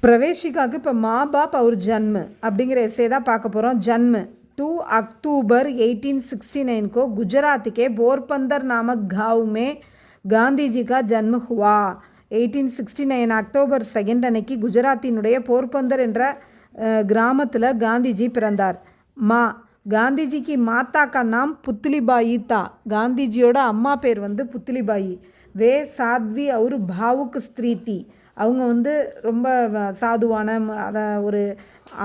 பிரவேஷிகாவுக்கு இப்போ माँ बाप और जन्म அப்படிங்கிற எஸ்ஸே தான் பார்க்க போகிறோம். जन्म 2 अक्टूबर 1869 को गुजरात के पोरबंदर नामक गांव में गांधी जी का जन्म हुआ. 1869 அக்டோபர் 2 அன்னைக்கு குஜராத்தினுடைய போர்பந்தர் என்ற கிராமத்தில் காந்திஜி பிறந்தார். गांधी की माता का नाम पुतलीबाई था. गांधीजियोட அம்மா பேர் வந்து புத்லிபாயி. வே சாத்வி और भावुक स्त्री थी. அவங்க வந்து ரொம்ப சாதுவான அதை ஒரு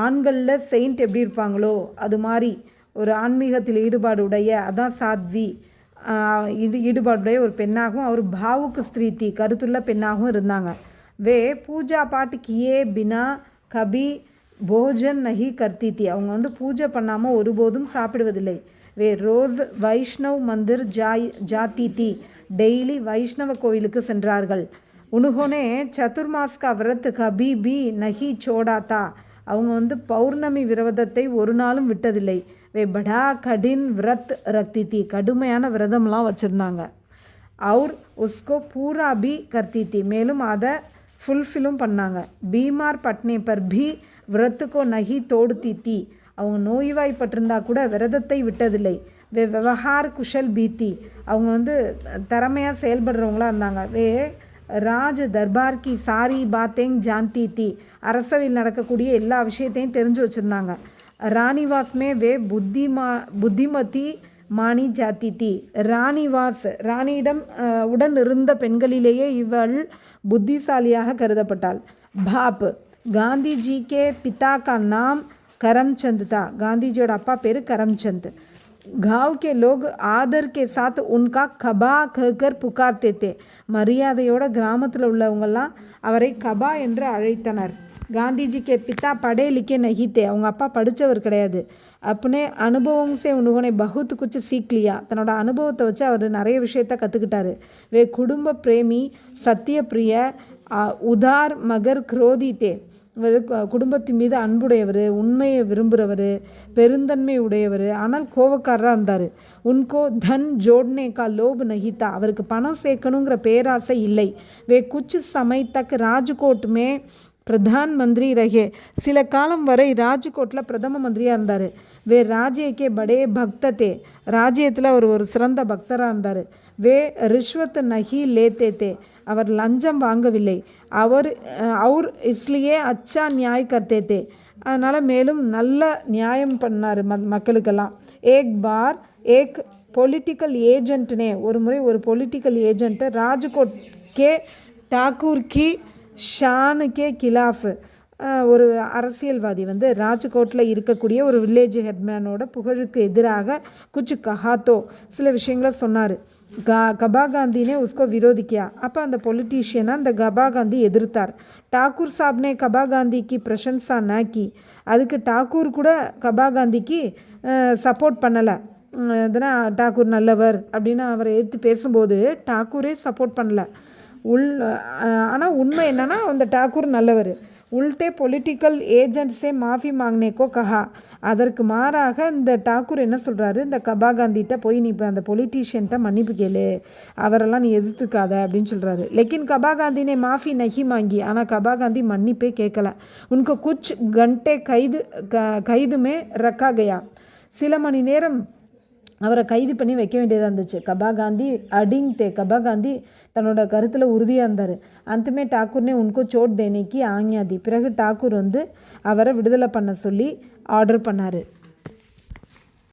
ஆண்களில் செயின்ட் எப்படி இருப்பாங்களோ அது மாதிரி ஒரு ஆன்மீகத்தில் ஈடுபாடுடைய அதான் சாத்வி ஈடுபாடுடைய ஒரு பெண்ணாகவும் அவர் பாவுக்கு ஸ்திரீத்தி கருத்துள்ள பெண்ணாகவும் இருந்தாங்க. வே பூஜா பாட்டு கியே பினா கபி போஜன் நஹி கர்த்தி அவங்க வந்து பூஜை பண்ணாமல் ஒருபோதும் சாப்பிடுவதில்லை. வே ரோஸ் வைஷ்ணவ் மந்திர் ஜாத்தி தி டெய்லி வைஷ்ணவ கோயிலுக்கு சென்றார்கள். उन्होंने चतुर्मास का व्रत कभी भी नहीं छोड़ा था. அவங்க வந்து பௌர்ணமி விரதத்தை ஒரு நாளும் விட்டதில்லை. வே படா கடின் விரத் ரக்தி தி கடுமையான விரதம்லாம் வச்சுருந்தாங்க. और उसको पूरा भी करती थी மேலும் அதை ஃபுல்ஃபில்லும் பண்ணாங்க. बीमार पड़ने पर भी व्रत को नहीं तोड़ती थी அவங்க நோய்வாய்ப்பட்டிருந்தா கூட விரதத்தை விட்டதில்லை. வே व्यवहार कुशल भी थी அவங்க வந்து திறமையாக செயல்படுறவங்களாக இருந்தாங்க. வே ராஜ் தர்பார் கி சாரி பாத்தேங் ஜான்தி தி அரசவையில் நடக்கக்கூடிய எல்லா விஷயத்தையும் தெரிஞ்சு வச்சுருந்தாங்க. ராணிவாஸ்மே வே புத்திமதி மாணி ஜாத்தி தி ராணிவாஸ் ராணியிடம் உடன் இருந்த பெண்களிலேயே இவள் புத்திசாலியாக கருதப்பட்டாள். பாப் காந்திஜி கே பிதா கா நாம் கரம்சந்த் தா காந்திஜியோட அப்பா பேர் கரம்சந்த். गांव के लोग आदर के साथ उनका कबा कहकर पुकारते थे. மரியாதையோட கிராமத்தில் உள்ளவங்கெல்லாம் அவரை கபா என்று அழைத்தனர். காந்திஜி கே பிதா படே லிக்கே நஹித்தே அவங்க அப்பா படித்தவர் கிடையாது. अपने अनुभवों से उन्होंने बहुत कुछ सीख लिया தன்னோட அனுபவத்தை வச்சு அவர் நிறைய விஷயத்தை கற்றுக்கிட்டாரு. வே குடும்ப பிரேமி சத்திய பிரிய உதார் மகர் குரோதி தே இவர் குடும்பத்தின் மீது அன்புடையவர் உண்மையை விரும்புகிறவர் பெருந்தன்மை உடையவர் ஆனால் கோவக்காரராக இருந்தார். உன்கோ தன் ஜோட்னே கா லோப் நஹிதா அவருக்கு பணம் சேர்க்கணுங்கிற பேராசை இல்லை. வே குச் சமய தக் ராஜ்கோட்டுமே பிரதான் மந்திரி ரஹே சில காலம் வரை ராஜ்கோட்டில் பிரதம மந்திரியாக இருந்தார். வே ராஜ்யக்கே படே பக்தத்தே ராஜ்யத்தில் அவர் ஒரு சிறந்த பக்தராக இருந்தார். வே ரிஷ்வத் நஹி லேத்தே தே அவர் லஞ்சம் வாங்கவில்லை. அவர் இஸ்லியே அச்சா நியாய் கர்த்தே தே அதனால் மேலும் நல்ல நியாயம் பண்ணார் மக்களுக்கெல்லாம். ஏக் பார் ஏக் பொலிட்டிக்கல் ஏஜென்ட்னே ஒரு முறை ஒரு political agent Rajkot K Thakur கி ஷானுக்கே கிலாஃப் ஒரு அரசியல்வாதி வந்து ராஜ்கோட்டில் இருக்கக்கூடிய ஒரு வில்லேஜ் ஹெட்மேனோட புகழுக்கு எதிராக குச்சு கஹாத்தோ சில விஷயங்களை சொன்னார். கபா காந்தினே உஸ்கோ விரோதிக்கியா அப்போ அந்த பொலிட்டீஷியனை அந்த கபா காந்தி எதிர்த்தார். டாக்கூர் சாப்னே கபா காந்திக்கு பிரசன்ஸா நாக்கி அதுக்கு டாக்கூர் கூட கபா காந்திக்கு சப்போர்ட் பண்ணலை. அதனால் டாக்கூர் நல்லவர் அப்படின்னு அவரை ஏற்று பேசும்போது டாக்கூரே சப்போர்ட் பண்ணலை. ஆனால் உண்மை என்னென்னா அந்த டாக்கூர் நல்லவர். உல்டே பொலிட்டிக்கல் ஏஜென்ட்ஸே மாஃபி மாங்கனேக்கோ கஹா அதற்கு மாறாக இந்த டாக்கூர் என்ன சொல்கிறாரு இந்த கபா காந்திகிட்ட போய் நீ இப்போ அந்த பொலிட்டீஷியன்ட்ட மன்னிப்பு கேளு அவரெல்லாம் நீ எதிர்த்துக்காத அப்படின்னு சொல்கிறாரு. லெக்கின் கபா காந்தினே மாஃபி நஹி மாங்கி ஆனால் கபா காந்தி மன்னிப்பே கேட்கல. உனக்கு குச் கண்டே கைதுமே ரக்கா கயா சில மணி நேரம் அவரை கைது பண்ணி வைக்க வேண்டியதாக இருந்துச்சு. கபா காந்தி அடிங் தே கபா காந்தி தன்னோட கருத்தில் உறுதியாக இருந்தார். அந்தமே டாக்கூர்னே உனக்கோ சோட் தேனிக்கு ஆஞ்ஞாதி பிறகு டாக்கூர் வந்து அவரை விடுதலை பண்ண சொல்லி ஆர்டர் பண்ணார்.